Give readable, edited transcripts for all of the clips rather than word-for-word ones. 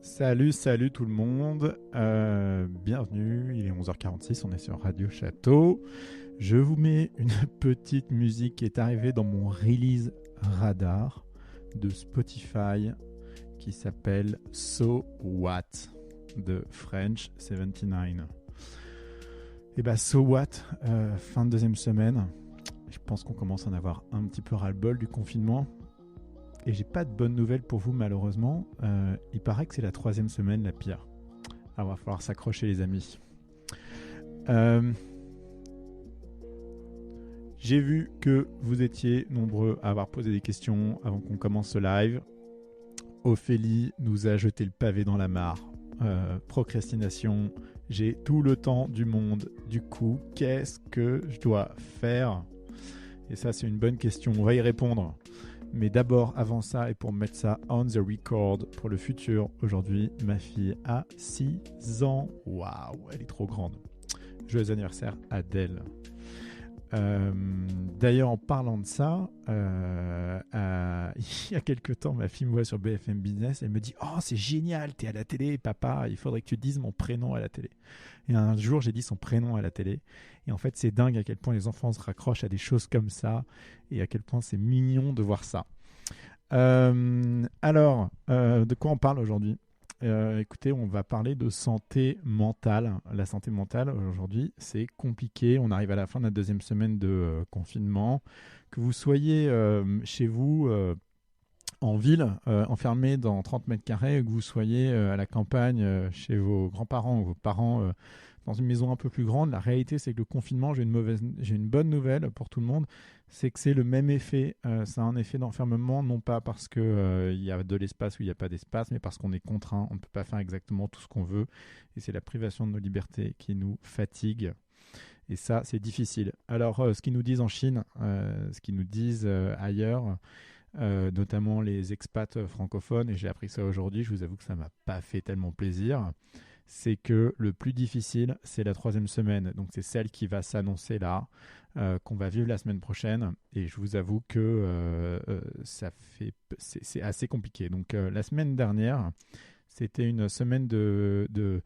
Salut tout le monde. Bienvenue, il est 11h46, on est sur Radio Château. Je vous mets une petite musique qui est arrivée dans mon release radar de Spotify qui s'appelle So What de French 79. Et bah So What, fin de deuxième semaine. Je pense qu'on commence à en avoir un petit peu ras-le-bol du confinement. Et j'ai pas de bonnes nouvelles pour vous malheureusement. Il paraît que c'est la troisième semaine la pire. Alors va falloir s'accrocher les amis. J'ai vu que vous étiez nombreux à avoir posé des questions avant qu'on commence ce live. Ophélie nous a jeté le pavé dans la mare. Procrastination, j'ai tout le temps du monde. Du coup, qu'est-ce que je dois faire ? Et ça, c'est une bonne question. On va y répondre. Mais d'abord, avant ça, et pour mettre ça on the record pour le futur, aujourd'hui, ma fille a 6 ans. Waouh, elle est trop grande. Joyeux anniversaire, Adèle. D'ailleurs, en parlant de ça, il y a quelques temps, ma fille me voit sur BFM Business. Elle me dit « Oh, c'est génial, t'es à la télé, papa, il faudrait que tu dises mon prénom à la télé. » Et un jour, j'ai dit son prénom à la télé. Et en fait, c'est dingue à quel point les enfants se raccrochent à des choses comme ça et à quel point c'est mignon de voir ça. Alors, de quoi on parle aujourd'hui ? Écoutez, on va parler de santé mentale. La santé mentale, aujourd'hui, c'est compliqué. On arrive à la fin de la deuxième semaine de confinement. Que vous soyez chez vous, en ville, enfermé dans 30 mètres carrés, que vous soyez à la campagne, chez vos grands-parents ou vos parents, dans une maison un peu plus grande, la réalité, c'est que le confinement, j'ai une bonne nouvelle pour tout le monde, c'est que c'est le même effet. C'est un effet d'enfermement, non pas parce qu'il y a de l'espace ou il n'y a pas d'espace, mais parce qu'on est contraint, on ne peut pas faire exactement tout ce qu'on veut. Et c'est la privation de nos libertés qui nous fatigue. Et ça, c'est difficile. Alors, ce qu'ils nous disent en Chine, ce qu'ils nous disent ailleurs, notamment les expats francophones, et j'ai appris ça aujourd'hui, je vous avoue que ça ne m'a pas fait tellement plaisir, c'est que le plus difficile, c'est la troisième semaine. Donc c'est celle qui va s'annoncer là, qu'on va vivre la semaine prochaine. Et je vous avoue que c'est assez compliqué. Donc la semaine dernière, c'était une semaine de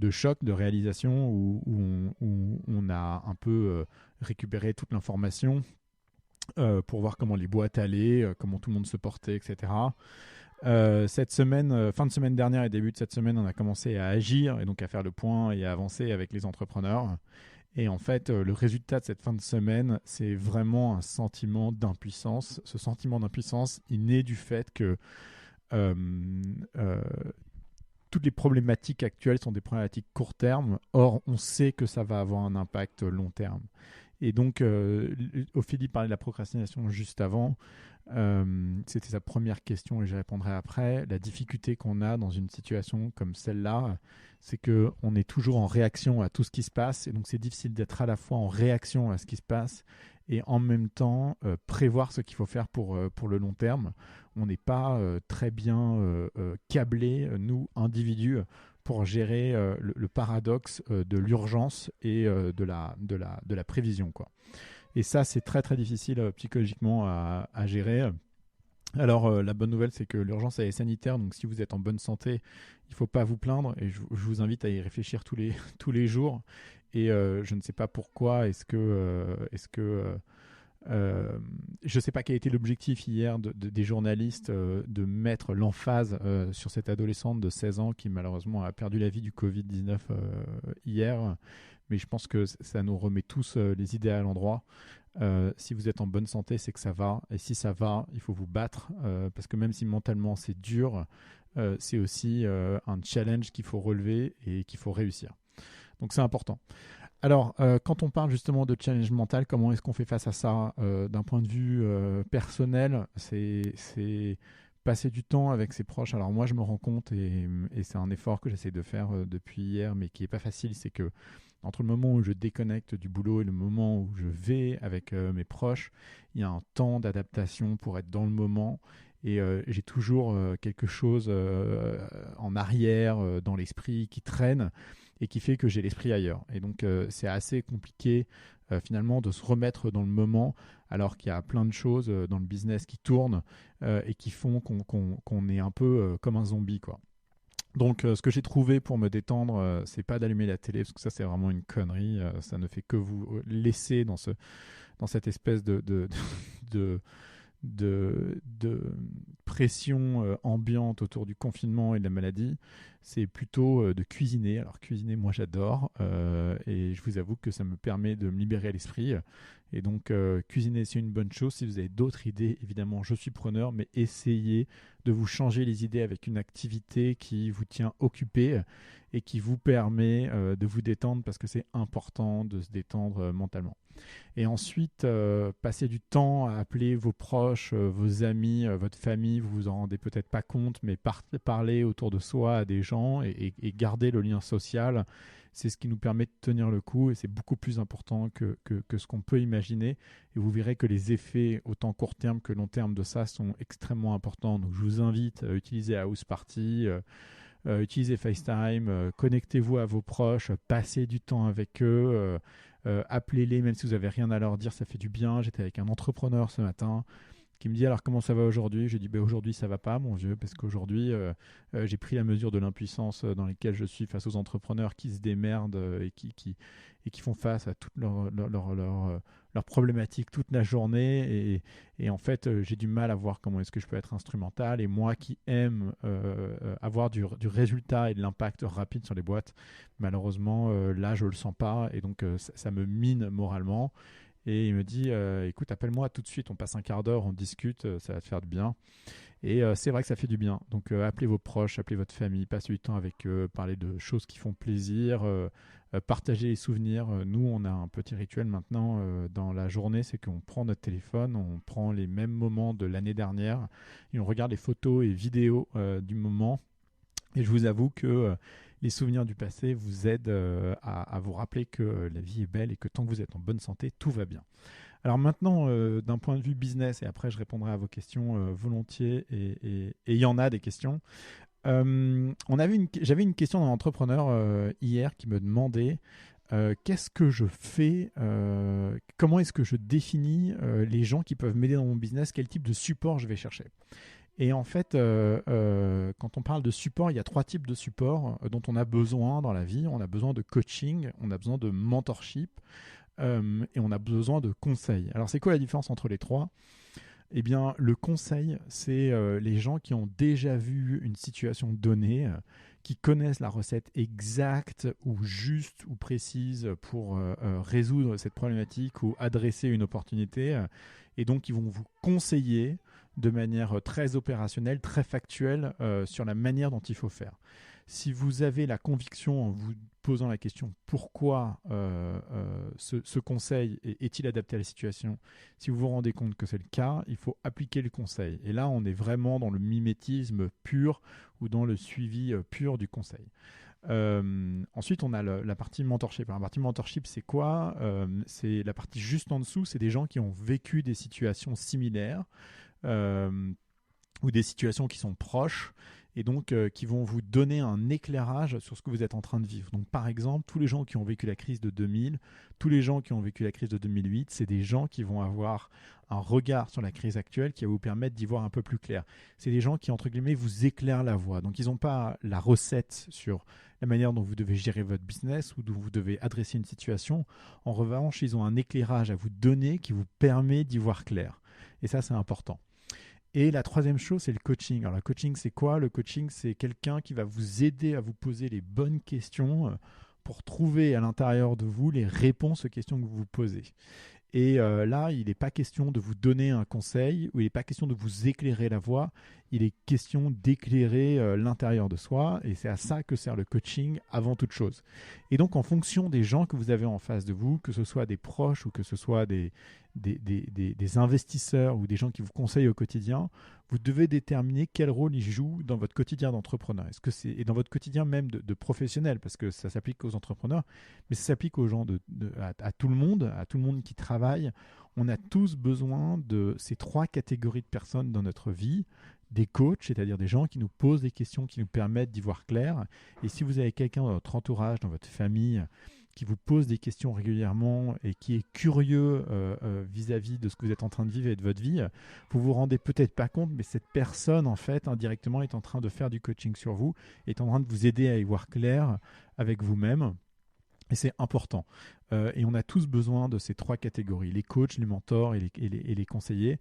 choc, de réalisation où on a un peu récupéré toute l'information pour voir comment les boîtes allaient, comment tout le monde se portait, etc. Cette semaine, fin de semaine dernière et début de cette semaine, on a commencé à agir et donc à faire le point et à avancer avec les entrepreneurs. Et en fait, le résultat de cette fin de semaine, c'est vraiment un sentiment d'impuissance. Ce sentiment d'impuissance, il naît du fait que euh, euh, toutes les problématiques actuelles sont des problématiques court terme. Or, on sait que ça va avoir un impact long terme. Et donc, Ophélie parlait de la procrastination juste avant. C'était sa première question et j'y répondrai après. La difficulté qu'on a dans une situation comme celle-là, c'est qu'on est toujours en réaction à tout ce qui se passe. Et donc, c'est difficile d'être à la fois en réaction à ce qui se passe et en même temps prévoir ce qu'il faut faire pour le long terme. On n'est pas très bien câblés, nous, individus, pour gérer le paradoxe de l'urgence et de la prévision, quoi. Et ça, c'est très très difficile psychologiquement à gérer. Alors, la bonne nouvelle, c'est que l'urgence elle est sanitaire, donc si vous êtes en bonne santé, il ne faut pas vous plaindre, et je vous invite à y réfléchir tous les jours. Et je ne sais pas pourquoi, je ne sais pas quel était l'objectif hier des journalistes de mettre l'emphase sur cette adolescente de 16 ans qui malheureusement a perdu la vie du Covid-19 hier. Mais je pense que ça nous remet tous les idées à l'endroit. Si vous êtes en bonne santé, c'est que ça va. Et si ça va, il faut vous battre. Parce que même si mentalement c'est dur, c'est aussi un challenge qu'il faut relever et qu'il faut réussir. Donc c'est important. Alors, quand on parle justement de challenge mental, comment est-ce qu'on fait face à ça d'un point de vue personnel, c'est passer du temps avec ses proches. Alors moi, je me rends compte, et c'est un effort que j'essaie de faire depuis hier, mais qui n'est pas facile, c'est que entre le moment où je déconnecte du boulot et le moment où je vais avec mes proches, il y a un temps d'adaptation pour être dans le moment. Et j'ai toujours quelque chose en arrière, dans l'esprit, qui traîne et qui fait que j'ai l'esprit ailleurs. Et donc, c'est assez compliqué finalement de se remettre dans le moment alors qu'il y a plein de choses dans le business qui tournent et qui font qu'on est un peu comme un zombie, quoi. Donc, ce que j'ai trouvé pour me détendre, c'est pas d'allumer la télé, parce que ça, c'est vraiment une connerie. Ça ne fait que vous laisser dans cette espèce de, de pression ambiante autour du confinement et de la maladie. C'est plutôt de cuisiner. Alors, cuisiner, moi, j'adore. Et je vous avoue que ça me permet de me libérer à l'esprit. Et donc, cuisiner, c'est une bonne chose. Si vous avez d'autres idées, évidemment, je suis preneur, mais essayez de vous changer les idées avec une activité qui vous tient occupé et qui vous permet de vous détendre, parce que c'est important de se détendre mentalement. Et ensuite, passer du temps à appeler vos proches, vos amis, votre famille. Vous vous en rendez peut-être pas compte, mais parler autour de soi à des gens et garder le lien social, c'est ce qui nous permet de tenir le coup, et c'est beaucoup plus important que ce qu'on peut imaginer. Et vous verrez que les effets, autant court terme que long terme de ça, sont extrêmement importants. Donc je vous invite à utiliser House Party, utilisez FaceTime, connectez-vous à vos proches, passez du temps avec eux, appelez-les même si vous n'avez rien à leur dire, ça fait du bien. J'étais avec un entrepreneur ce matin qui me dit alors comment ça va aujourd'hui. J'ai dit aujourd'hui ça va pas mon vieux, parce qu'aujourd'hui j'ai pris la mesure de l'impuissance dans laquelle je suis face aux entrepreneurs qui se démerdent et qui font face à toutes leurs problématiques toute la journée, et en fait j'ai du mal à voir comment est-ce que je peux être instrumental. Et moi qui aime avoir du résultat et de l'impact rapide sur les boîtes, malheureusement là je le sens pas, et donc ça me mine moralement. Et il me dit écoute, appelle-moi tout de suite, on passe un quart d'heure, on discute, ça va te faire du bien. Et c'est vrai que ça fait du bien. Donc appelez vos proches, appelez votre famille, passez du temps avec eux, parlez de choses qui font plaisir, partagez les souvenirs. Nous, on a un petit rituel maintenant dans la journée, c'est qu'on prend notre téléphone, on prend les mêmes moments de l'année dernière et on regarde les photos et vidéos du moment. Et je vous avoue que les souvenirs du passé vous aident à vous rappeler que la vie est belle et que tant que vous êtes en bonne santé, tout va bien. Alors maintenant, d'un point de vue business, et après je répondrai à vos questions volontiers, et il y en a des questions. J'avais une question d'un entrepreneur hier qui me demandait qu'est-ce que je fais, comment est-ce que je définis les gens qui peuvent m'aider dans mon business, quel type de support je vais chercher. Et en fait, quand on parle de support, il y a 3 types de support dont on a besoin dans la vie. On a besoin de coaching, on a besoin de mentorship et on a besoin de conseils. Alors, c'est quoi la différence entre les 3 ? Eh bien, le conseil, c'est les gens qui ont déjà vu une situation donnée, qui connaissent la recette exacte ou juste ou précise pour résoudre cette problématique ou adresser une opportunité. Et donc, ils vont vous conseiller de manière très opérationnelle, très factuelle sur la manière dont il faut faire. Si vous avez la conviction en vous posant la question pourquoi ce conseil est-il adapté à la situation, si vous vous rendez compte que c'est le cas, il faut appliquer le conseil. Et là, on est vraiment dans le mimétisme pur ou dans le suivi pur du conseil. Ensuite, on a la partie mentorship. Alors, la partie mentorship, c'est quoi ? C'est la partie juste en dessous, c'est des gens qui ont vécu des situations similaires ou des situations qui sont proches, et donc qui vont vous donner un éclairage sur ce que vous êtes en train de vivre. Donc par exemple, tous les gens qui ont vécu la crise de 2000, tous les gens qui ont vécu la crise de 2008, c'est des gens qui vont avoir un regard sur la crise actuelle qui va vous permettre d'y voir un peu plus clair. C'est des gens qui, entre guillemets, vous éclairent la voie. Donc ils n'ont pas la recette sur la manière dont vous devez gérer votre business ou dont vous devez adresser une situation. En revanche, ils ont un éclairage à vous donner qui vous permet d'y voir clair. Et ça, c'est important. Et la troisième chose, c'est le coaching. Alors, le coaching, c'est quoi ? Le coaching, c'est quelqu'un qui va vous aider à vous poser les bonnes questions pour trouver à l'intérieur de vous les réponses aux questions que vous vous posez. Et là, il n'est pas question de vous donner un conseil ou il n'est pas question de vous éclairer la voie. Il est question d'éclairer l'intérieur de soi, et c'est à ça que sert le coaching avant toute chose. Et donc, en fonction des gens que vous avez en face de vous, que ce soit des proches ou que ce soit des investisseurs ou des gens qui vous conseillent au quotidien, vous devez déterminer quel rôle ils jouent dans votre quotidien d'entrepreneur. Et dans votre quotidien même de professionnel, parce que ça s'applique aux entrepreneurs, mais ça s'applique aux gens à tout le monde qui travaille. On a tous besoin de ces 3 catégories de personnes dans notre vie. Des coachs, c'est-à-dire des gens qui nous posent des questions qui nous permettent d'y voir clair. Et si vous avez quelqu'un dans votre entourage, dans votre famille, qui vous pose des questions régulièrement et qui est curieux vis-à-vis de ce que vous êtes en train de vivre et de votre vie, vous vous rendez peut-être pas compte, mais cette personne, en fait, indirectement, est en train de faire du coaching sur vous, est en train de vous aider à y voir clair avec vous-même. Et c'est important. Et on a tous besoin de ces 3 catégories, les coachs, les mentors et les conseillers.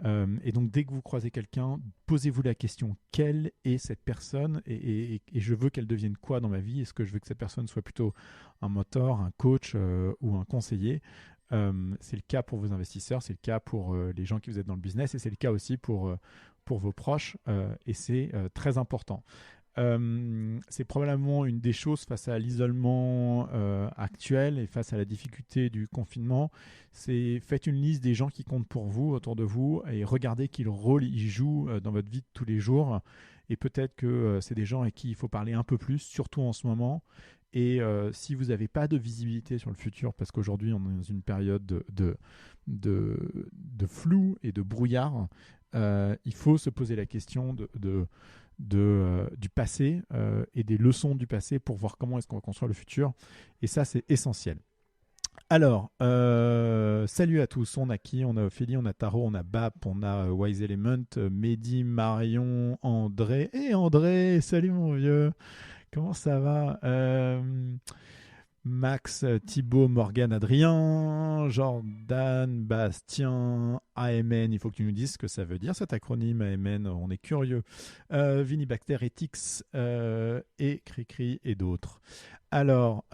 Et donc, dès que vous croisez quelqu'un, posez-vous la question, quelle est cette personne et je veux qu'elle devienne quoi dans ma vie? Est-ce que je veux que cette personne soit plutôt un mentor, un coach ou un conseiller? C'est le cas pour vos investisseurs, c'est le cas pour les gens qui vous êtes dans le business et c'est le cas aussi pour vos proches. Et c'est très important. C'est probablement une des choses face à l'isolement actuel et face à la difficulté du confinement. C'est faites une liste des gens qui comptent pour vous, autour de vous, et regardez quel rôle ils jouent dans votre vie de tous les jours. Et peut-être que c'est des gens avec qui il faut parler un peu plus, surtout en ce moment. Et si vous n'avez pas de visibilité sur le futur, parce qu'aujourd'hui on est dans une période de flou et de brouillard, il faut se poser la question du passé et des leçons du passé pour voir comment est-ce qu'on va construire le futur. Et ça, c'est essentiel. Alors, salut à tous. On a qui? On a Ophélie, on a Taro, on a Bap, on a Wise Element, Mehdi, Marion, André. Et André, salut mon vieux. Comment ça va? Max, Thibaut, Morgan, Adrien, Jordan, Bastien, AMN, il faut que tu nous dises ce que ça veut dire cet acronyme AMN, on est curieux. Vinibacter, Etix et Cricri et d'autres. Alors,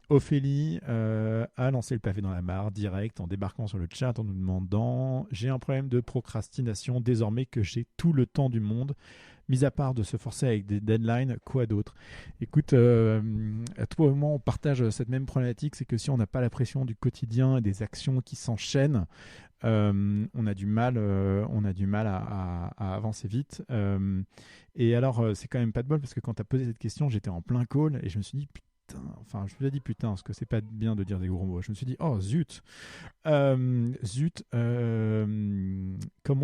Ophélie a lancé le pavé dans la mare direct en débarquant sur le chat en nous demandant « J'ai un problème de procrastination désormais que j'ai tout le temps du monde. Mis à part de se forcer avec des deadlines, quoi d'autre ?» Écoute, à tout moment, on partage cette même problématique, c'est que si on n'a pas la pression du quotidien et des actions qui s'enchaînent, on a du mal à avancer vite. Et alors, c'est quand même pas de bol, parce que quand tu as posé cette question, j'étais en plein call et je me suis dit, enfin, je me suis dit putain, parce que c'est pas bien de dire des gros mots. Je me suis dit, oh zut, comment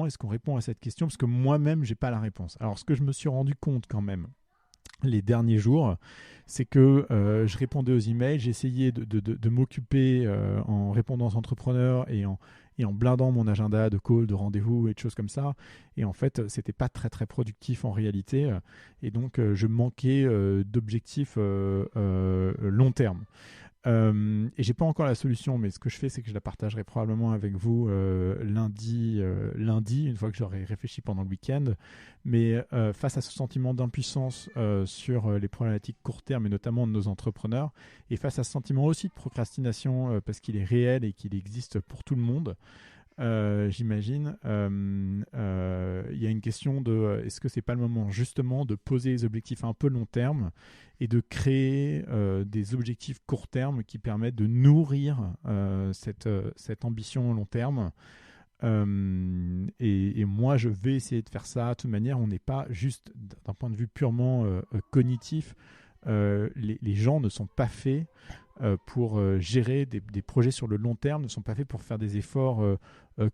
est-ce qu'on répond à cette question? Parce que moi-même, j'ai pas la réponse. Alors, ce que je me suis rendu compte quand même les derniers jours, c'est que je répondais aux emails, j'essayais de m'occuper en répondant aux entrepreneurs et en blindant mon agenda de call, de rendez-vous et de choses comme ça. Et en fait, c'était pas très très productif en réalité. Et donc, je manquais d'objectifs long terme. Et j'ai pas encore la solution, mais ce que je fais, c'est que je la partagerai probablement avec vous lundi, une fois que j'aurai réfléchi pendant le week-end. Mais face à ce sentiment d'impuissance sur les problématiques court terme, et notamment de nos entrepreneurs, et face à ce sentiment aussi de procrastination, parce qu'il est réel et qu'il existe pour tout le monde, j'imagine, il y a une question de est-ce que c'est pas le moment justement de poser des objectifs un peu long terme et de créer des objectifs court terme qui permettent de nourrir cette ambition long terme. Et moi je vais essayer de faire ça. De toute manière, on n'est pas juste d'un point de vue purement cognitif, les gens ne sont pas faits pour gérer des projets sur le long terme, ne sont pas faits pour faire des efforts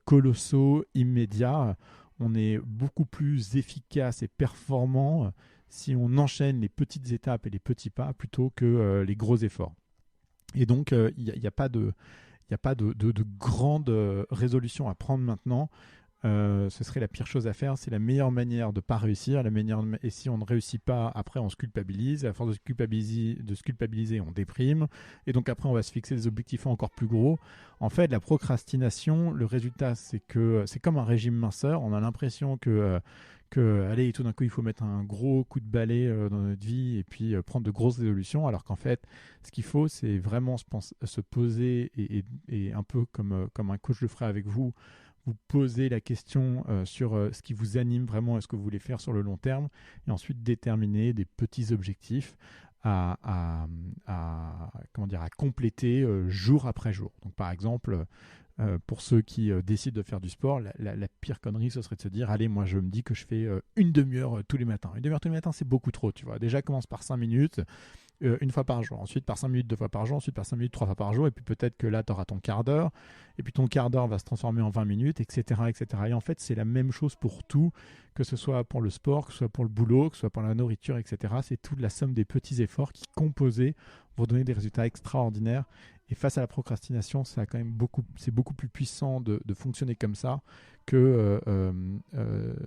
colossaux, immédiats. On est beaucoup plus efficace et performant si on enchaîne les petites étapes et les petits pas plutôt que les gros efforts. Et donc, il n'y a pas de grande résolution à prendre maintenant. Ce serait la pire chose à faire. C'est la meilleure manière de ne pas réussir. Et si on ne réussit pas, après on se culpabilise. À force de se culpabiliser, on déprime. Et donc après, on va se fixer des objectifs encore plus gros. En fait, la procrastination, le résultat, c'est que c'est comme un régime minceur. On a l'impression que allez, tout d'un coup, il faut mettre un gros coup de balai dans notre vie et puis prendre de grosses résolutions, alors qu'en fait, ce qu'il faut, c'est vraiment se poser et un peu comme un coach le ferait avec vous poser la question sur ce qui vous anime vraiment et ce que vous voulez faire sur le long terme, et ensuite déterminer des petits objectifs à compléter jour après jour. Donc par exemple, pour ceux qui décident de faire du sport, la pire connerie, ce serait de se dire, allez, moi je me dis que je fais une demi-heure tous les matins. Une demi-heure tous les matins, c'est beaucoup trop, tu vois. Déjà, commence par 5 minutes. une fois par jour, ensuite par 5 minutes 2 fois par jour, ensuite par 5 minutes 3 fois par jour, et puis peut-être que là, tu auras ton quart d'heure, et puis ton quart d'heure va se transformer en 20 minutes, etc., etc. Et en fait, c'est la même chose pour tout, que ce soit pour le sport, que ce soit pour le boulot, que ce soit pour la nourriture, etc. C'est toute la somme des petits efforts qui, composés, vont donner des résultats extraordinaires. Et face à la procrastination, c'est beaucoup plus puissant de fonctionner comme ça que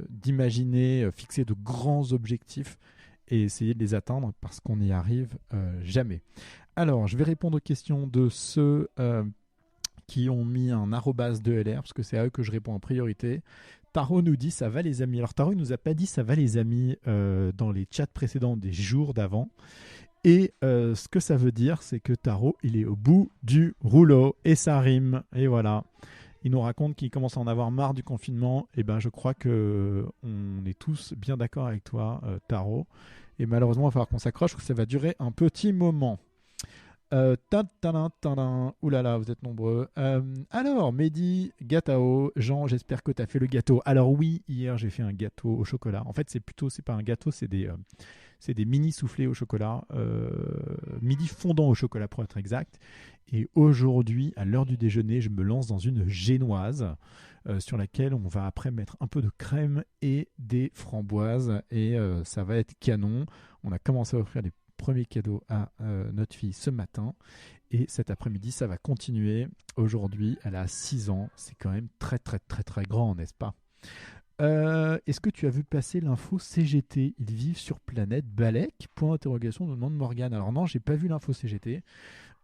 d'imaginer, fixer de grands objectifs et essayer de les atteindre parce qu'on n'y arrive jamais. Alors, je vais répondre aux questions de ceux qui ont mis un arrobase de LR parce que c'est à eux que je réponds en priorité. Taro nous dit ça va les amis. Alors Taro il nous a pas dit ça va les amis dans les chats précédents des jours d'avant. Et ce que ça veut dire, c'est que Taro, il est au bout du rouleau et ça rime. Et voilà. Il nous raconte qu'il commence à en avoir marre du confinement. Et ben, je crois que on est tous bien d'accord avec toi, Taro. Et malheureusement, il va falloir qu'on s'accroche parce que ça va durer un petit moment. Oulala, vous êtes nombreux. Alors, Mehdi, Gatao, Jean, j'espère que tu as fait le gâteau. Alors oui, hier, j'ai fait un gâteau au chocolat. En fait, c'est pas un gâteau, c'est des mini soufflés au chocolat, midi fondant au chocolat pour être exact. Et aujourd'hui, à l'heure du déjeuner, je me lance dans une génoise sur laquelle on va après mettre un peu de crème et des framboises. Et ça va être canon. On a commencé à offrir les premiers cadeaux à notre fille ce matin. Et cet après-midi, ça va continuer. Aujourd'hui, elle a 6 ans. C'est quand même très, très, très, très grand, n'est-ce pas ? Est-ce que tu as vu passer l'info CGT? Ils vivent sur planète Balek? Point d'interrogation, nous demande Morgane. Alors non, j'ai pas vu l'info CGT.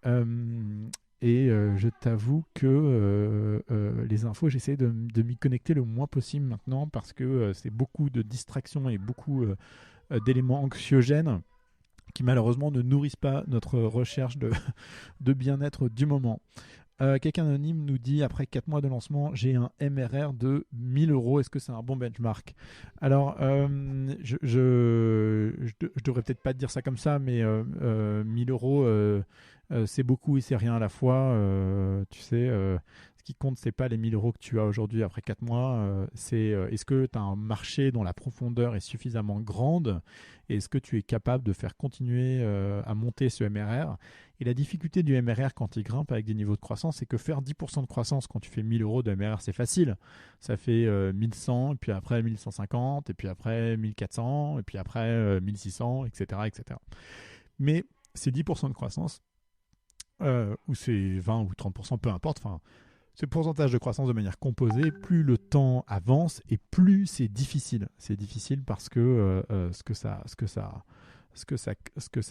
Je t'avoue que les infos, j'essaie de m'y connecter le moins possible maintenant parce que c'est beaucoup de distractions et beaucoup d'éléments anxiogènes qui malheureusement ne nourrissent pas notre recherche de bien-être du moment. Quelqu'un anonyme nous dit après 4 mois de lancement, j'ai un MRR de 1000 euros. Est-ce que c'est un bon benchmark? Alors, je devrais peut-être pas te dire ça comme ça, mais 1000 euros, c'est beaucoup et c'est rien à la fois. Tu sais, ce qui compte, c'est pas les 1000 euros que tu as aujourd'hui après 4 mois. C'est est-ce que tu as un marché dont la profondeur est suffisamment grande et est-ce que tu es capable de faire continuer à monter ce MRR? Et la difficulté du MRR quand il grimpe avec des niveaux de croissance, c'est que faire 10% de croissance quand tu fais 1000 euros de MRR, c'est facile. Ça fait 1100, et puis après 1150, et puis après 1400, et puis après 1600, etc., etc. Mais ces 10% de croissance, ou c'est 20 ou 30%, peu importe, enfin, ce pourcentage de croissance de manière composée, plus le temps avance et plus c'est difficile. C'est difficile parce que ce que ça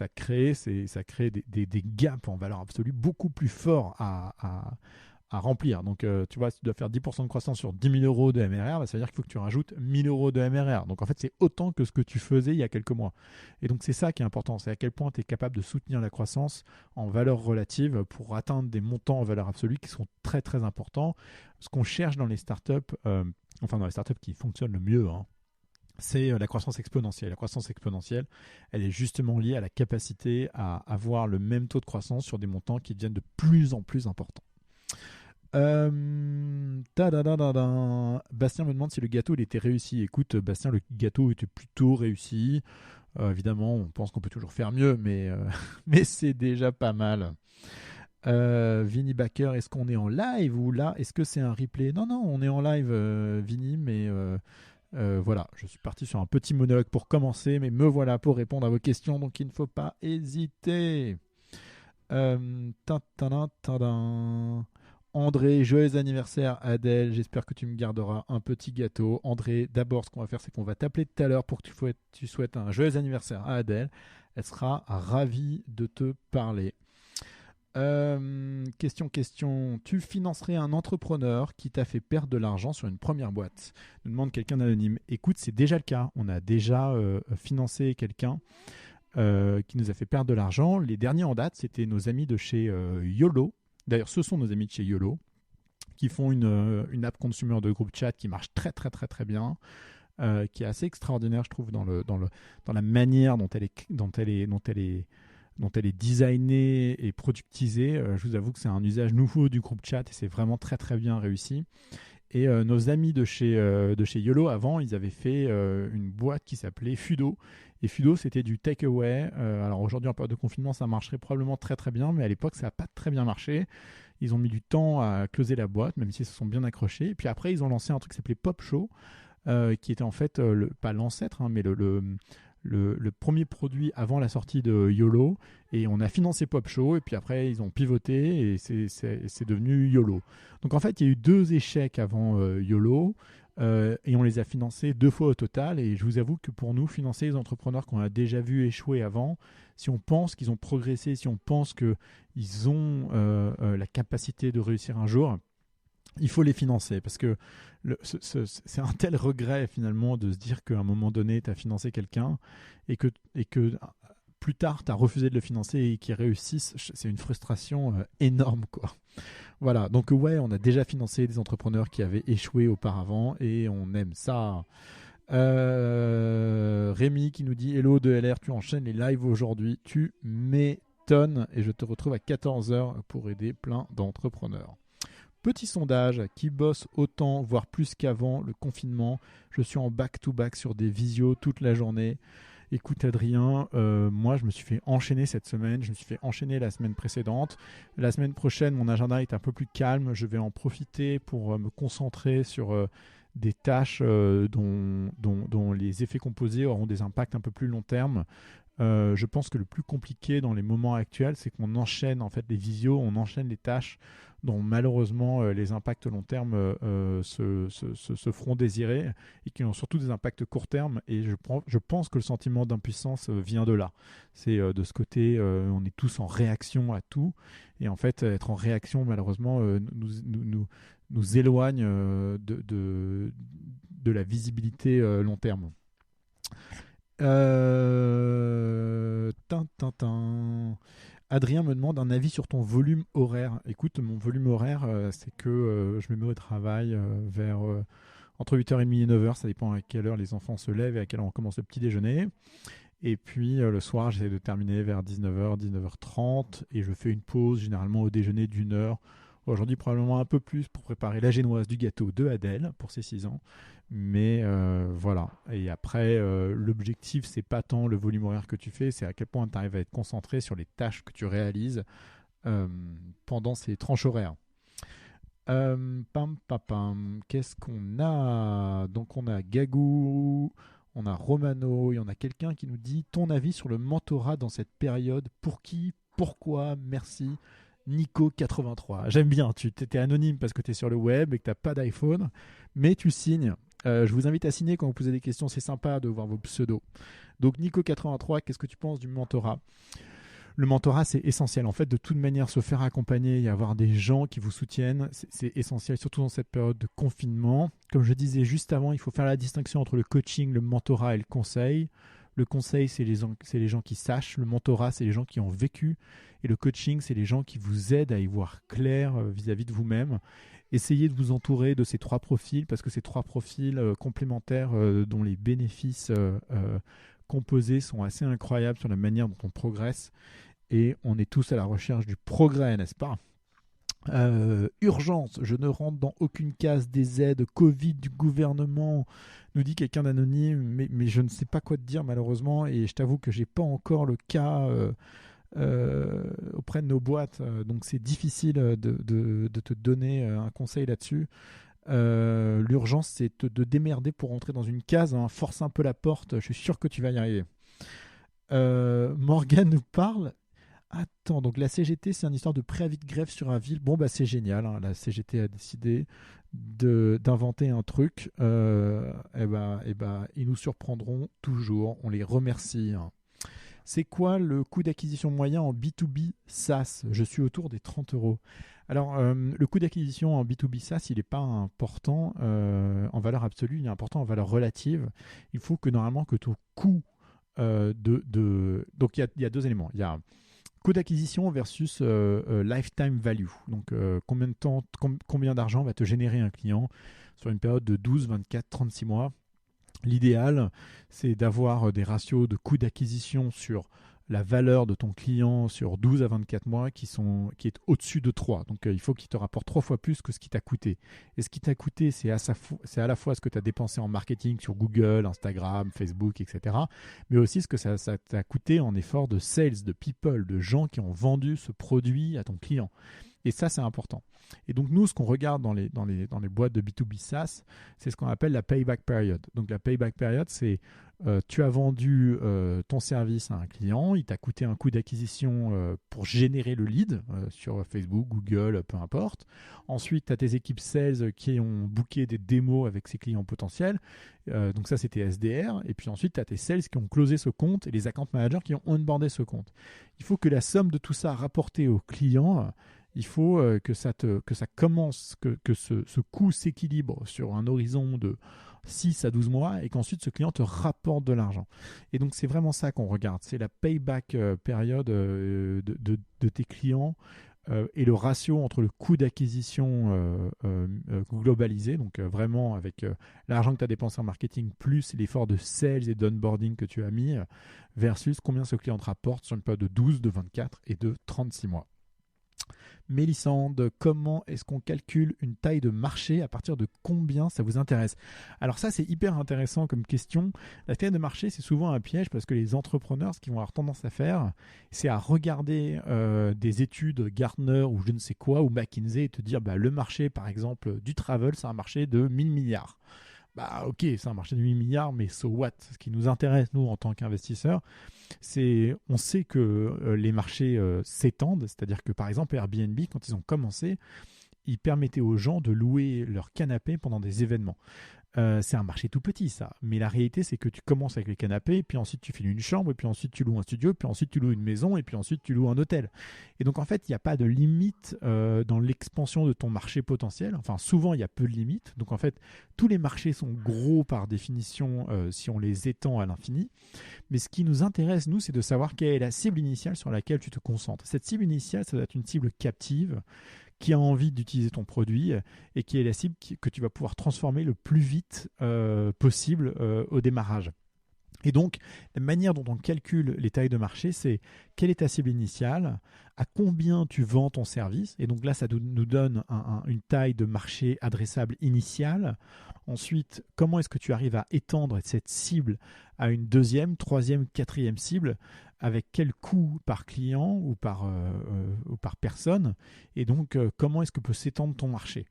crée, ça crée des gaps en valeur absolue beaucoup plus forts à remplir. Donc, tu vois, si tu dois faire 10% de croissance sur 10 000 euros de MRR, bah, ça veut dire qu'il faut que tu rajoutes 1000 euros de MRR. Donc, en fait, c'est autant que ce que tu faisais il y a quelques mois. Et donc, c'est ça qui est important. C'est à quel point tu es capable de soutenir la croissance en valeur relative pour atteindre des montants en valeur absolue qui sont très, très importants. Ce qu'on cherche dans les startups, dans les startups qui fonctionnent le mieux, hein, c'est la croissance exponentielle. La croissance exponentielle, elle est justement liée à la capacité à avoir le même taux de croissance sur des montants qui deviennent de plus en plus importants. Bastien me demande si le gâteau il était réussi. Écoute, Bastien, le gâteau était plutôt réussi. Évidemment, on pense qu'on peut toujours faire mieux, mais c'est déjà pas mal. Vinny Baker, est-ce qu'on est en live ou là, est-ce que c'est un replay? Non, on est en live, Vinny, mais voilà, je suis parti sur un petit monologue pour commencer, mais me voilà pour répondre à vos questions, donc il ne faut pas hésiter. André, joyeux anniversaire Adèle, j'espère que tu me garderas un petit gâteau. André, d'abord ce qu'on va faire, c'est qu'on va t'appeler tout à l'heure pour que tu souhaites un joyeux anniversaire à Adèle. Elle sera ravie de te parler. Question. Tu financerais un entrepreneur qui t'a fait perdre de l'argent sur une première boîte? Nous demande quelqu'un d'anonyme. Écoute, c'est déjà le cas. On a déjà financé quelqu'un qui nous a fait perdre de l'argent. Les derniers en date, c'était nos amis de chez YOLO. D'ailleurs, ce sont nos amis de chez YOLO qui font une app consumer de groupe chat qui marche très très très très bien, qui est assez extraordinaire, je trouve, dans la manière dont elle est designée et productisée. Je vous avoue que c'est un usage nouveau du groupe chat et c'est vraiment très très bien réussi. Et nos amis de chez YOLO, avant, ils avaient fait une boîte qui s'appelait Fudo Et Fudo, c'était du takeaway. Alors aujourd'hui, en période de confinement, ça marcherait probablement très très bien, mais à l'époque, ça n'a pas très bien marché. Ils ont mis du temps à closer la boîte, même s'ils se sont bien accrochés. Et puis après, ils ont lancé un truc qui s'appelait Pop Show, qui était en fait, pas l'ancêtre, hein, mais le premier produit avant la sortie de YOLO. Et on a financé Pop Show, et puis après, ils ont pivoté, et c'est devenu YOLO. Donc en fait, il y a eu 2 échecs avant YOLO, et on les a financés 2 fois au total. Et je vous avoue que pour nous, financer les entrepreneurs qu'on a déjà vus échouer avant, si on pense qu'ils ont progressé, si on pense qu'ils ont la capacité de réussir un jour, il faut les financer, parce que c'est un tel regret finalement de se dire qu'à un moment donné, tu as financé quelqu'un et que plus tard, tu as refusé de le financer et qu'il réussisse. C'est une frustration énorme, quoi. Voilà, donc ouais, on a déjà financé des entrepreneurs qui avaient échoué auparavant et on aime ça. Rémi qui nous dit Hello de LR, tu enchaînes les lives aujourd'hui, tu m'étonnes, et je te retrouve à 14h pour aider plein d'entrepreneurs. Petit sondage, qui bosse autant, voire plus qu'avant le confinement? Je suis en back-to-back sur des visios toute la journée. Écoute Adrien, moi je me suis fait enchaîner cette semaine, je me suis fait enchaîner la semaine précédente. La semaine prochaine, mon agenda est un peu plus calme, je vais en profiter pour me concentrer sur des tâches dont les effets composés auront des impacts un peu plus long terme. Je pense que le plus compliqué dans les moments actuels, c'est qu'on enchaîne en fait les visios, on enchaîne les tâches dont malheureusement les impacts long terme se feront désirer et qui ont surtout des impacts court terme. Et je pense que le sentiment d'impuissance vient de là. C'est de ce côté, on est tous en réaction à tout. Et en fait, être en réaction, malheureusement, nous éloigne de la visibilité long terme. Adrien me demande un avis sur ton volume horaire. Écoute, mon volume horaire, c'est que je me mets au travail vers entre 8h30 et 9h. Ça dépend à quelle heure les enfants se lèvent et à quelle heure on commence le petit déjeuner. Et puis le soir, j'essaie de terminer vers 19h, 19h30. Et je fais une pause généralement au déjeuner d'1 heure. Aujourd'hui, probablement un peu plus pour préparer la génoise du gâteau de Adèle pour ses 6 ans. Mais voilà. Et après, l'objectif, c'est pas tant le volume horaire que tu fais, c'est à quel point tu arrives à être concentré sur les tâches que tu réalises pendant ces tranches horaires. Qu'est-ce qu'on a? Donc, on a Gagou, on a Romano, et on a quelqu'un qui nous dit ton avis sur le mentorat dans cette période. Pour qui? Pourquoi? Merci. Nico83. J'aime bien, tu étais anonyme parce que tu es sur le web et que tu n'as pas d'iPhone, mais tu signes. Je vous invite à signer quand vous posez des questions, c'est sympa de voir vos pseudos. Donc Nico83, qu'est-ce que tu penses du mentorat? Le mentorat, c'est essentiel. En fait, de toute manière, se faire accompagner et avoir des gens qui vous soutiennent, c'est essentiel, surtout dans cette période de confinement. Comme je disais juste avant, il faut faire la distinction entre le coaching, le mentorat et le conseil. Le conseil, c'est les gens qui sachent. Le mentorat, c'est les gens qui ont vécu. Et le coaching, c'est les gens qui vous aident à y voir clair vis-à-vis de vous-même. Essayez de vous entourer de ces 3 profils, parce que ces 3 profils complémentaires dont les bénéfices composés sont assez incroyables sur la manière dont on progresse. Et on est tous à la recherche du progrès, n'est-ce pas? Urgence, je ne rentre dans aucune case des aides Covid du gouvernement, nous dit quelqu'un d'anonyme, mais je ne sais pas quoi te dire malheureusement, et je t'avoue que j'ai pas encore le cas auprès de nos boîtes, donc c'est difficile de te donner un conseil là-dessus. L'urgence, c'est de démerder pour rentrer dans une case, hein. Force un peu la porte, je suis sûr que tu vas y arriver. Morgane nous parle. Attends, donc la CGT, c'est une histoire de préavis de grève sur un ville. Bon, bah c'est génial, hein. La CGT a décidé d'inventer un truc. Ils nous surprendront toujours. On les remercie, hein. C'est quoi le coût d'acquisition moyen en B2B SaaS? Je suis autour des 30 euros. Alors, le coût d'acquisition en B2B SaaS, il n'est pas important en valeur absolue, il est important en valeur relative. Il faut que normalement que ton coût Donc, il y a 2 éléments. Il y a coût d'acquisition versus lifetime value. Donc, combien d'argent va te générer un client sur une période de 12, 24, 36 mois. L'idéal, c'est d'avoir des ratios de coût d'acquisition sur la valeur de ton client sur 12 à 24 mois qui est au-dessus de 3. Donc, il faut qu'il te rapporte 3 fois plus que ce qui t'a coûté. Et ce qui t'a coûté, c'est à la fois ce que tu as dépensé en marketing sur Google, Instagram, Facebook, etc. Mais aussi ce que ça t'a coûté en effort de sales, de people, de gens qui ont vendu ce produit à ton client. Et ça, c'est important. Et donc, nous, ce qu'on regarde dans les boîtes de B2B SaaS, c'est ce qu'on appelle la payback period. Donc, la payback period, c'est tu as vendu ton service à un client, il t'a coûté un coût d'acquisition pour générer le lead sur Facebook, Google, peu importe. Ensuite, tu as tes équipes sales qui ont booké des démos avec ces clients potentiels. Donc, ça, c'était SDR. Et puis ensuite, tu as tes sales qui ont closé ce compte et les account managers qui ont onboardé ce compte. Il faut que la somme de tout ça rapportée au client, il faut que ça commence, que ce coût s'équilibre sur un horizon de 6 à 12 mois et qu'ensuite ce client te rapporte de l'argent. Et donc c'est vraiment ça qu'on regarde, c'est la payback période de tes clients et le ratio entre le coût d'acquisition globalisé, donc vraiment avec l'argent que tu as dépensé en marketing plus l'effort de sales et d'onboarding que tu as mis versus combien ce client te rapporte sur une période de 12, de 24 et de 36 mois. Mélissande, comment est-ce qu'on calcule une taille de marché? À partir de combien ça vous intéresse? Alors ça, c'est hyper intéressant comme question. La taille de marché, c'est souvent un piège parce que les entrepreneurs, ce qu'ils vont avoir tendance à faire, c'est à regarder des études Gartner ou je ne sais quoi, ou McKinsey, et te dire le marché, par exemple, du travel, c'est un marché de 1000 milliards. Bah ok, c'est un marché de 8 milliards, mais so what? Ce qui nous intéresse, nous, en tant qu'investisseurs, on sait que les marchés s'étendent, c'est-à-dire que par exemple Airbnb, quand ils ont commencé, ils permettaient aux gens de louer leur canapé pendant des événements. C'est un marché tout petit ça, mais la réalité c'est que tu commences avec les canapés, puis ensuite tu files une chambre, et puis ensuite tu loues un studio, puis ensuite tu loues une maison, et puis ensuite tu loues un hôtel. Et donc en fait il n'y a pas de limite dans l'expansion de ton marché potentiel, enfin souvent il y a peu de limites, donc en fait tous les marchés sont gros par définition si on les étend à l'infini, mais ce qui nous intéresse nous c'est de savoir quelle est la cible initiale sur laquelle tu te concentres. Cette cible initiale ça doit être une cible captive, qui a envie d'utiliser ton produit et qui est la cible que tu vas pouvoir transformer le plus vite possible au démarrage. Et donc, la manière dont on calcule les tailles de marché, c'est quelle est ta cible initiale, à combien tu vends ton service, et donc là, ça nous donne une taille de marché adressable initiale. Ensuite, comment est-ce que tu arrives à étendre cette cible à une deuxième, troisième, quatrième cible, avec quel coût par client ou par personne, et donc comment est-ce que peut s'étendre ton marché.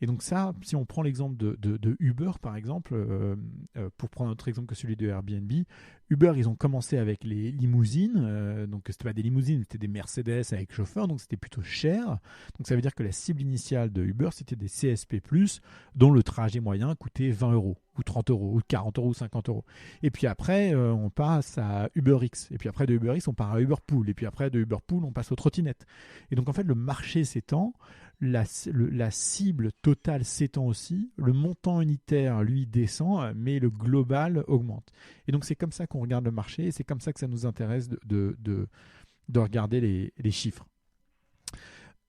Et donc ça, si on prend l'exemple de Uber par exemple, pour prendre un autre exemple que celui de Airbnb, Uber, ils ont commencé avec les limousines, donc c'était pas des limousines, c'était des Mercedes avec chauffeur, donc c'était plutôt cher. Donc ça veut dire que la cible initiale de Uber, c'était des CSP+, dont le trajet moyen coûtait 20 euros, ou 30 euros, ou 40 euros, ou 50 euros. Et puis après, on passe à UberX. Et puis après de UberX, on part à Uberpool. Et puis après de Uberpool, on passe aux trottinettes. Et donc en fait, le marché s'étend, la cible totale s'étend aussi, le montant unitaire, lui, descend, mais le global augmente. Et donc c'est comme ça qu'on regarde le marché, et c'est comme ça que ça nous intéresse de regarder les chiffres.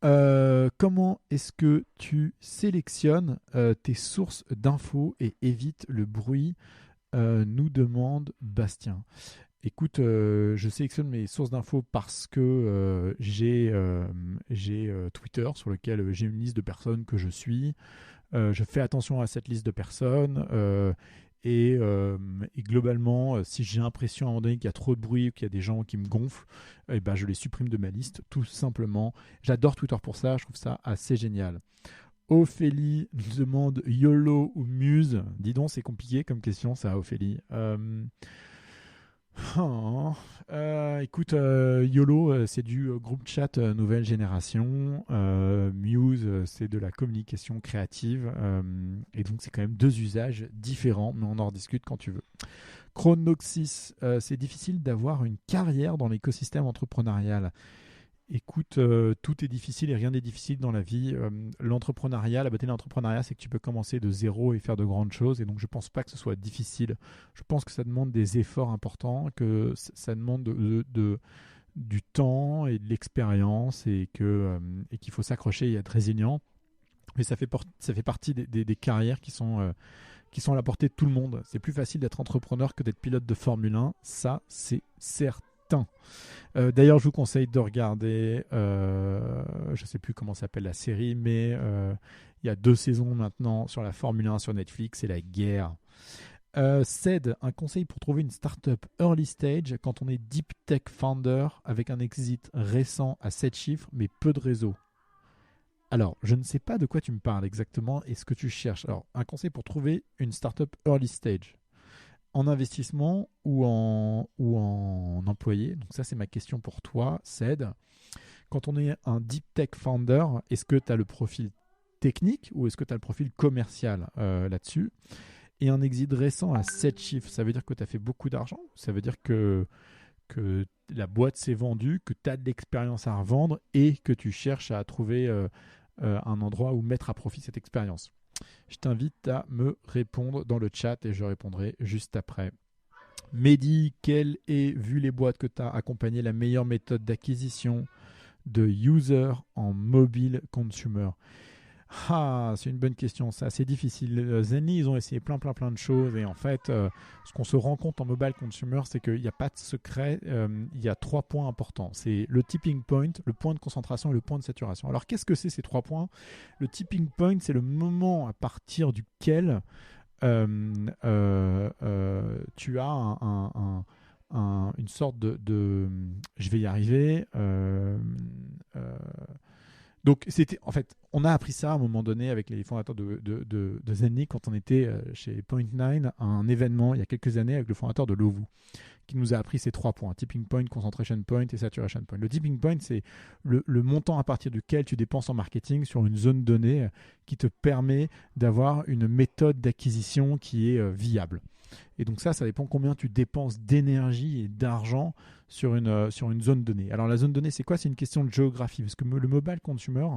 Comment est-ce que tu sélectionnes tes sources d'infos et évites le bruit, nous demande Bastien. Écoute, je sélectionne mes sources d'infos parce que j'ai Twitter sur lequel j'ai une liste de personnes que je suis. Je fais attention à cette liste de personnes et globalement, si j'ai l'impression à un moment donné qu'il y a trop de bruit ou qu'il y a des gens qui me gonflent, je les supprime de ma liste tout simplement. J'adore Twitter pour ça, je trouve ça assez génial. Ophélie nous demande YOLO ou Muse. Dis donc, c'est compliqué comme question ça, Ophélie. Écoute, YOLO, c'est du groupe chat nouvelle génération. Muse, c'est de la communication créative. Et donc, c'est quand même deux usages différents, mais on en rediscute quand tu veux. Chronoxys, c'est difficile d'avoir une carrière dans l'écosystème entrepreneurial. Écoute, tout est difficile et rien n'est difficile dans la vie. L'entrepreneuriat, la beauté de l'entrepreneuriat, c'est que tu peux commencer de zéro et faire de grandes choses. Et donc, je ne pense pas que ce soit difficile. Je pense que ça demande des efforts importants, que ça demande du temps et de l'expérience et qu'il faut s'accrocher et être résilient. Mais ça fait partie des carrières qui sont à la portée de tout le monde. C'est plus facile d'être entrepreneur que d'être pilote de Formule 1. Ça, c'est certain. Putain. D'ailleurs, je vous conseille de regarder, je ne sais plus comment s'appelle la série, mais il y a 2 saisons maintenant sur la Formule 1 sur Netflix, c'est la guerre. Ced, un conseil pour trouver une startup early stage quand on est deep tech founder avec un exit récent à 7 chiffres mais peu de réseau. Alors, je ne sais pas de quoi tu me parles exactement et ce que tu cherches. Alors, un conseil pour trouver une startup early stage en investissement ou en employé. Donc ça, c'est ma question pour toi, Ced. Quand on est un deep tech founder, est-ce que tu as le profil technique ou est-ce que tu as le profil commercial là-dessus? Et un exit récent à 7 chiffres, ça veut dire que tu as fait beaucoup d'argent? Ça veut dire que la boîte s'est vendue, que tu as de l'expérience à revendre et que tu cherches à trouver un endroit où mettre à profit cette expérience? Je t'invite à me répondre dans le chat et je répondrai juste après. Mehdi, quelle est, vu les boîtes que tu as accompagnées, la meilleure méthode d'acquisition de users en mobile consumer? Ah, c'est une bonne question, c'est assez difficile. Zenly, ils ont essayé plein de choses et en fait, ce qu'on se rend compte en mobile consumer, c'est qu'il n'y a pas de secret. Il y a 3 points importants. C'est le tipping point, le point de concentration et le point de saturation. Alors, qu'est-ce que c'est ces 3 points? Le tipping point, c'est le moment à partir duquel tu as une sorte de je vais y arriver. Donc, en fait, on a appris ça à un moment donné avec les fondateurs de Zenly quand on était chez Point9 à un événement il y a quelques années avec le fondateur de Lovoo qui nous a appris ces 3 points, tipping point, concentration point et saturation point. Le tipping point, c'est le montant à partir duquel tu dépenses en marketing sur une zone donnée qui te permet d'avoir une méthode d'acquisition qui est viable. Et donc ça dépend combien tu dépenses d'énergie et d'argent sur une zone donnée. Alors la zone donnée, c'est quoi? C'est une question de géographie, parce que le mobile consumer,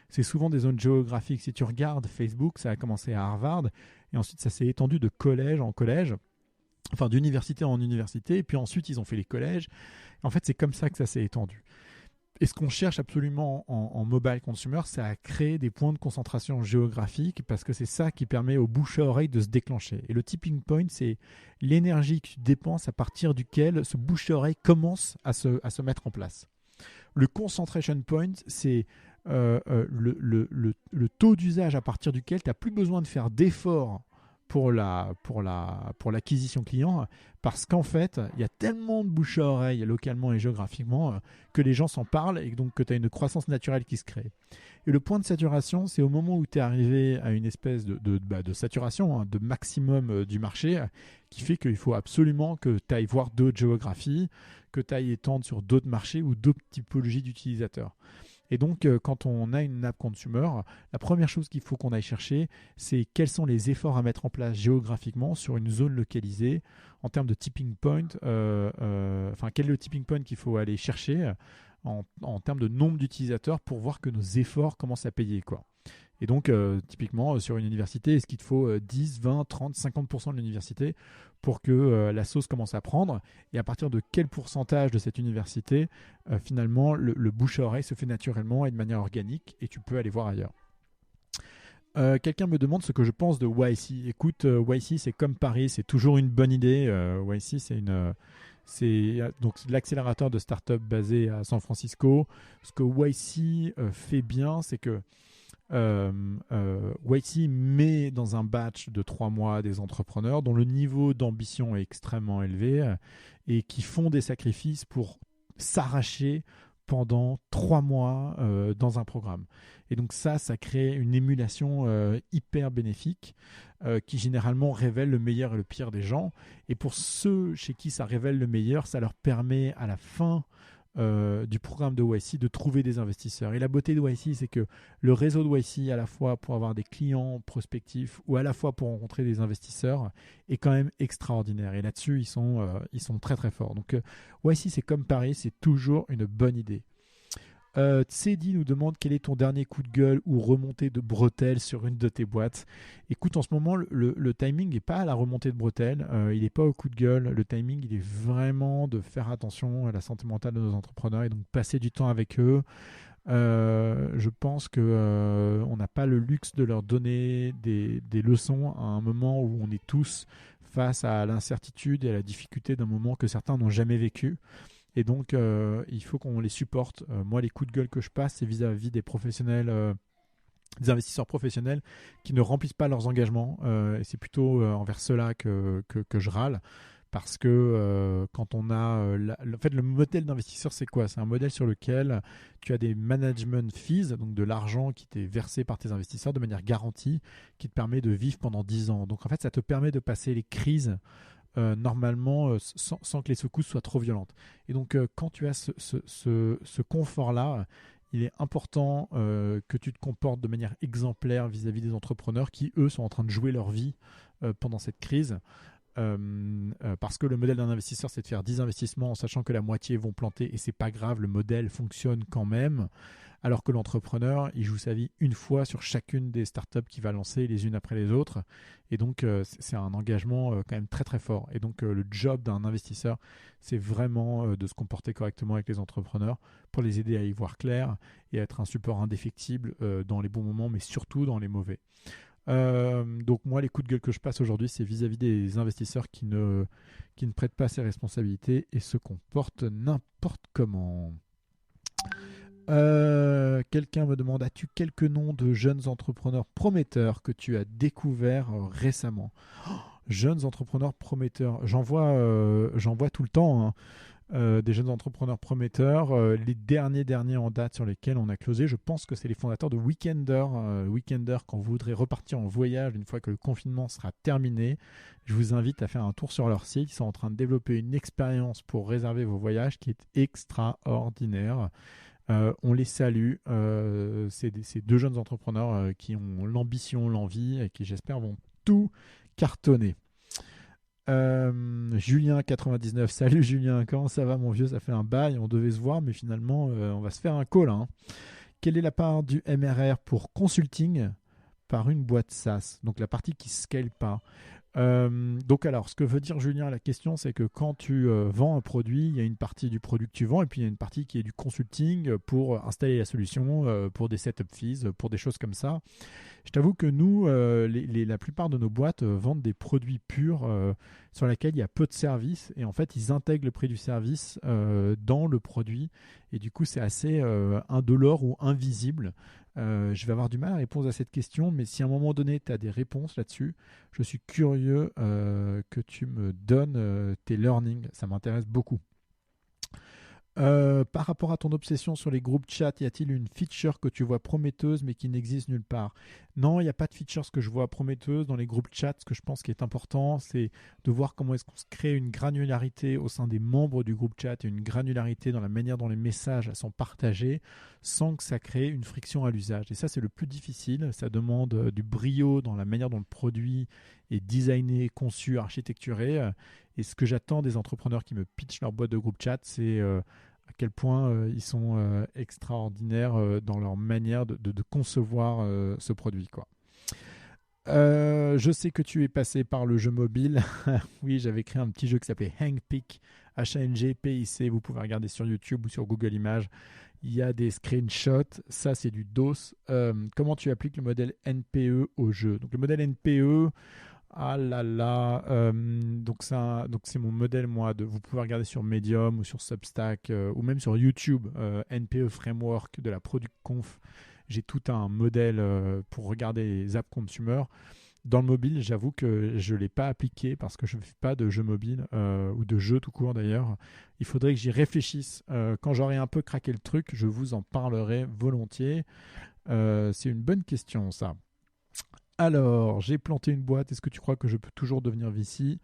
c'est souvent des zones géographiques. Si tu regardes Facebook, ça a commencé à Harvard, et ensuite ça s'est étendu de collège en collège, enfin d'université en université, et puis ensuite ils ont fait les collèges. En fait, c'est comme ça que ça s'est étendu. Et ce qu'on cherche absolument en mobile consumer, c'est à créer des points de concentration géographiques parce que c'est ça qui permet au bouche à oreille de se déclencher. Et le tipping point, c'est l'énergie que tu dépenses à partir duquel ce bouche à oreille commence à se mettre en place. Le concentration point, c'est le taux d'usage à partir duquel tu n'as plus besoin de faire d'efforts pour l'acquisition client, parce qu'en fait, il y a tellement de bouche à oreille localement et géographiquement que les gens s'en parlent et donc que tu as une croissance naturelle qui se crée. Et le point de saturation, c'est au moment où tu es arrivé à une espèce de saturation, de maximum du marché, qui fait qu'il faut absolument que tu ailles voir d'autres géographies, que tu ailles étendre sur d'autres marchés ou d'autres typologies d'utilisateurs. Et donc, quand on a une app consumer, la première chose qu'il faut qu'on aille chercher, c'est quels sont les efforts à mettre en place géographiquement sur une zone localisée en termes de tipping point. Quel est le tipping point qu'il faut aller chercher en termes de nombre d'utilisateurs pour voir que nos efforts commencent à payer, quoi. Et donc, typiquement, sur une université, est-ce qu'il te faut 10, 20, 30, 50% de l'université pour que la sauce commence à prendre? Et à partir de quel pourcentage de cette université, finalement, le bouche à oreille se fait naturellement et de manière organique et tu peux aller voir ailleurs. Quelqu'un me demande ce que je pense de YC. Écoute, YC, c'est comme Paris, c'est toujours une bonne idée. YC, c'est donc l'accélérateur de start-up basé à San Francisco. Ce que YC fait bien, c'est que YC met dans un batch de 3 mois des entrepreneurs dont le niveau d'ambition est extrêmement élevé et qui font des sacrifices pour s'arracher pendant 3 mois dans un programme. Et donc ça crée une émulation hyper bénéfique qui généralement révèle le meilleur et le pire des gens. Et pour ceux chez qui ça révèle le meilleur, ça leur permet à la fin du programme de YC de trouver des investisseurs. Et la beauté de YC, c'est que le réseau de YC, à la fois pour avoir des clients prospectifs ou à la fois pour rencontrer des investisseurs, est quand même extraordinaire. Et là-dessus, ils sont très très forts. Donc YC, c'est comme Paris, c'est toujours une bonne idée. Tsedi nous demande quel est ton dernier coup de gueule ou remontée de bretelles sur une de tes boîtes. Écoute, en ce moment, le timing n'est pas à la remontée de bretelles, il n'est pas au coup de gueule. Le timing, il est vraiment de faire attention à la santé mentale de nos entrepreneurs et donc passer du temps avec eux. Je pense qu'on n'a pas le luxe de leur donner des leçons à un moment où on est tous face à l'incertitude et à la difficulté d'un moment que certains n'ont jamais vécu. Et donc, il faut qu'on les supporte. Moi, les coups de gueule que je passe, c'est vis-à-vis des professionnels, des investisseurs professionnels qui ne remplissent pas leurs engagements. Et c'est plutôt envers ceux-là que je râle. Parce que quand on a... en fait, le modèle d'investisseur, c'est quoi? C'est un modèle sur lequel tu as des management fees, donc de l'argent qui t'est versé par tes investisseurs de manière garantie, qui te permet de vivre pendant 10 ans. Donc en fait, ça te permet de passer les crises normalement sans que les secousses soient trop violentes. Et donc quand tu as ce confort-là, il est important que tu te comportes de manière exemplaire vis-à-vis des entrepreneurs qui, eux, sont en train de jouer leur vie pendant cette crise. Parce que le modèle d'un investisseur, c'est de faire 10 investissements en sachant que la moitié vont planter et c'est pas grave, le modèle fonctionne quand même. Alors que l'entrepreneur, il joue sa vie une fois sur chacune des startups qu'il va lancer les unes après les autres. Et donc, c'est un engagement quand même très très fort. Et donc, le job d'un investisseur, c'est vraiment de se comporter correctement avec les entrepreneurs pour les aider à y voir clair et à être un support indéfectible dans les bons moments, mais surtout dans les mauvais. Donc moi, les coups de gueule que je passe aujourd'hui, c'est vis-à-vis des investisseurs qui ne prêtent pas ses responsabilités et se comportent n'importe comment. Quelqu'un me demande, as-tu quelques noms de jeunes entrepreneurs prometteurs que tu as découverts récemment? Jeunes entrepreneurs prometteurs, j'en vois tout le temps, hein. Des jeunes entrepreneurs prometteurs. Les derniers en date sur lesquels on a closé, je pense que c'est les fondateurs de Weekender. Weekender, quand vous voudrez repartir en voyage une fois que le confinement sera terminé, je vous invite à faire un tour sur leur site. Ils sont en train de développer une expérience pour réserver vos voyages qui est extraordinaire. On les salue. C'est deux jeunes entrepreneurs qui ont l'ambition, l'envie et qui, j'espère, vont tout cartonner. Julien 99, salut Julien, comment ça va mon vieux? Ça fait un bail, on devait se voir, mais finalement on va se faire un call, hein. Quelle est la part du MRR pour consulting par une boîte SaaS? Donc la partie qui ne scale pas. Donc alors, ce que veut dire Julien, la question, c'est que quand tu vends un produit, il y a une partie du produit que tu vends et puis il y a une partie qui est du consulting pour installer la solution, pour des setup fees, pour des choses comme ça. Je t'avoue que nous, la plupart de nos boîtes vendent des produits purs sur lesquels il y a peu de services et en fait, ils intègrent le prix du service dans le produit et du coup, c'est assez indolore ou invisible. Je vais avoir du mal à répondre à cette question, mais si à un moment donné, tu as des réponses là-dessus, je suis curieux que tu me donnes tes learnings. Ça m'intéresse beaucoup. Par rapport à ton obsession sur les groupes chat, y a-t-il une feature que tu vois prometteuse mais qui n'existe nulle part? Non, il n'y a pas de feature que je vois prometteuse dans les groupes chat. Ce que je pense qui est important, c'est de voir comment est-ce qu'on se crée une granularité au sein des membres du groupe chat et une granularité dans la manière dont les messages sont partagés sans que ça crée une friction à l'usage. Et ça, c'est le plus difficile. Ça demande du brio dans la manière dont le produit est designé, conçu, architecturé. Et ce que j'attends des entrepreneurs qui me pitchent leur boîte de groupe chat, c'est à quel point ils sont extraordinaires dans leur manière de concevoir ce produit, quoi. Je sais que tu es passé par le jeu mobile. Oui, j'avais créé un petit jeu qui s'appelait HangPic, HANGPIC. Vous pouvez regarder sur YouTube ou sur Google Images. Il y a des screenshots. Ça, c'est du DOS. Comment tu appliques le modèle NPE au jeu? Donc, le modèle NPE, ah là là, donc c'est mon modèle, moi. Vous pouvez regarder sur Medium ou sur Substack ou même sur YouTube, NPE Framework de la Product Conf. J'ai tout un modèle pour regarder les apps consumer. Dans le mobile, j'avoue que je ne l'ai pas appliqué parce que je ne fais pas de jeux mobile ou de jeux tout court d'ailleurs. Il faudrait que j'y réfléchisse. Quand j'aurai un peu craqué le truc, je vous en parlerai volontiers. C'est une bonne question, ça. Alors, j'ai planté une boîte. Est-ce que tu crois que je peux toujours devenir VC?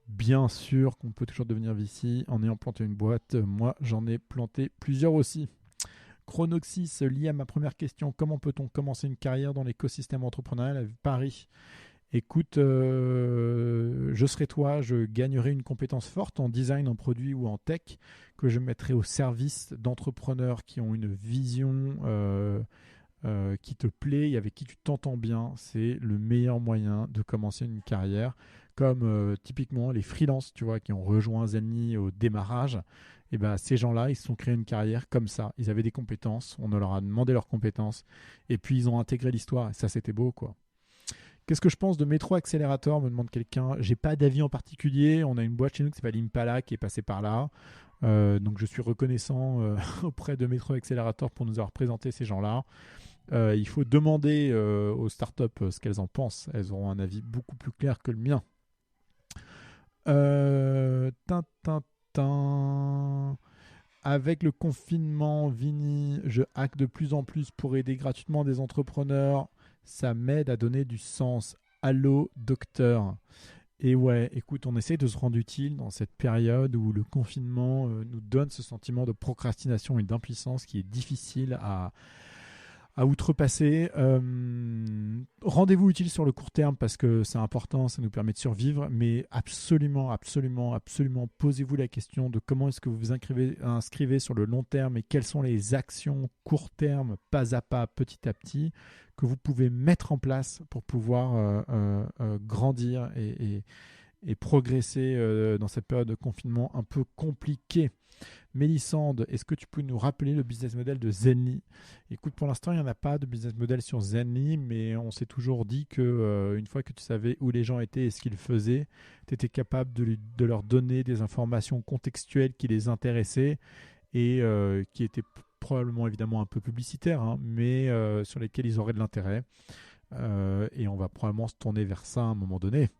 Bien sûr qu'on peut toujours devenir VC en ayant planté une boîte. Moi, j'en ai planté plusieurs aussi. Chronoxys, lié à ma première question, comment peut-on commencer une carrière dans l'écosystème entrepreneurial à Paris? Écoute, je serai toi, je gagnerai une compétence forte en design, en produit ou en tech que je mettrai au service d'entrepreneurs qui ont une vision qui te plaît et avec qui tu t'entends bien. C'est le meilleur moyen de commencer une carrière. Comme typiquement les freelances, tu vois, qui ont rejoint Zenly au démarrage. Et ben, ces gens-là, ils se sont créés une carrière comme ça. Ils avaient des compétences, on leur a demandé leurs compétences, et puis ils ont intégré l'histoire. Et ça, c'était beau, quoi. Qu'est-ce que je pense de Métro Accelerator, me demande quelqu'un. J'ai pas d'avis en particulier. On a une boîte chez nous qui s'appelle Impala qui est passée par là. Donc je suis reconnaissant auprès de Metro Accelerator pour nous avoir présenté ces gens-là. Il faut demander aux startups ce qu'elles en pensent. Elles auront un avis beaucoup plus clair que le mien. Tin, tin, tin. Avec le confinement, Vini, je hack de plus en plus pour aider gratuitement des entrepreneurs. Ça m'aide à donner du sens. Allô, docteur. Et ouais, écoute, on essaie de se rendre utile dans cette période où le confinement nous donne ce sentiment de procrastination et d'impuissance qui est difficile à outrepasser. Rendez-vous utile sur le court terme parce que c'est important, ça nous permet de survivre, mais absolument, absolument, absolument, posez-vous la question de comment est-ce que vous vous inscrivez sur le long terme et quelles sont les actions court terme, pas à pas, petit à petit, que vous pouvez mettre en place pour pouvoir grandir et progresser dans cette période de confinement un peu compliquée. Mélissande, est-ce que tu peux nous rappeler le business model de Zenly? Écoute, pour l'instant, il n'y en a pas de business model sur Zenly, mais on s'est toujours dit que une fois que tu savais où les gens étaient et ce qu'ils faisaient, tu étais capable de leur donner des informations contextuelles qui les intéressaient et qui étaient probablement évidemment un peu publicitaires, hein, mais sur lesquelles ils auraient de l'intérêt. Et on va probablement se tourner vers ça à un moment donné.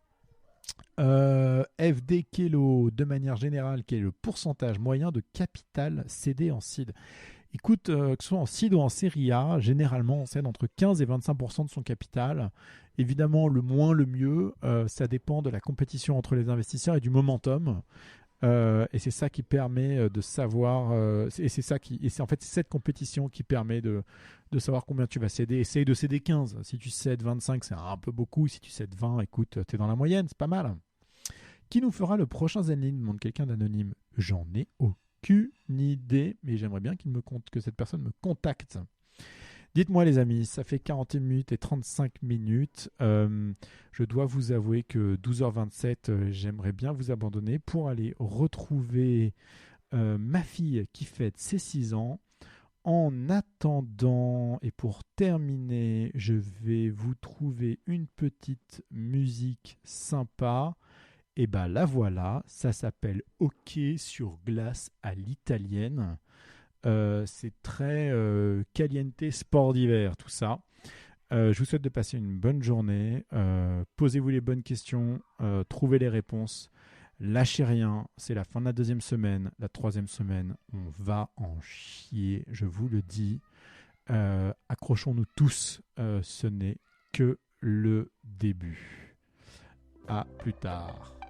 FD Kelo, de manière générale, quel est le pourcentage moyen de capital cédé en seed? Écoute, que ce soit en seed ou en série A, généralement on cède entre 15 et 25% de son capital. Évidemment, le moins, le mieux, ça dépend de la compétition entre les investisseurs et du momentum. Et c'est ça qui permet de savoir, et c'est en fait cette compétition qui permet de savoir combien tu vas céder. Essaye de céder 15. Si tu cèdes 25, c'est un peu beaucoup. Si tu cèdes 20, écoute, tu es dans la moyenne, c'est pas mal. Qui nous fera le prochain Zenly, demande quelqu'un d'anonyme. J'en ai aucune idée, mais j'aimerais bien que cette personne me contacte. Dites-moi les amis, ça fait 41 minutes et 35 minutes. Je dois vous avouer que 12h27, j'aimerais bien vous abandonner pour aller retrouver ma fille qui fête ses 6 ans. En attendant, et pour terminer, je vais vous trouver une petite musique sympa. Et ben la voilà, ça s'appelle Hockey sur glace à l'italienne. C'est très caliente sport d'hiver, tout ça. Je vous souhaite de passer une bonne journée. Posez-vous les bonnes questions, trouvez les réponses. Lâchez rien, c'est la fin de la 2e semaine. La 3e semaine, on va en chier, je vous le dis. Accrochons-nous tous, ce n'est que le début. À plus tard.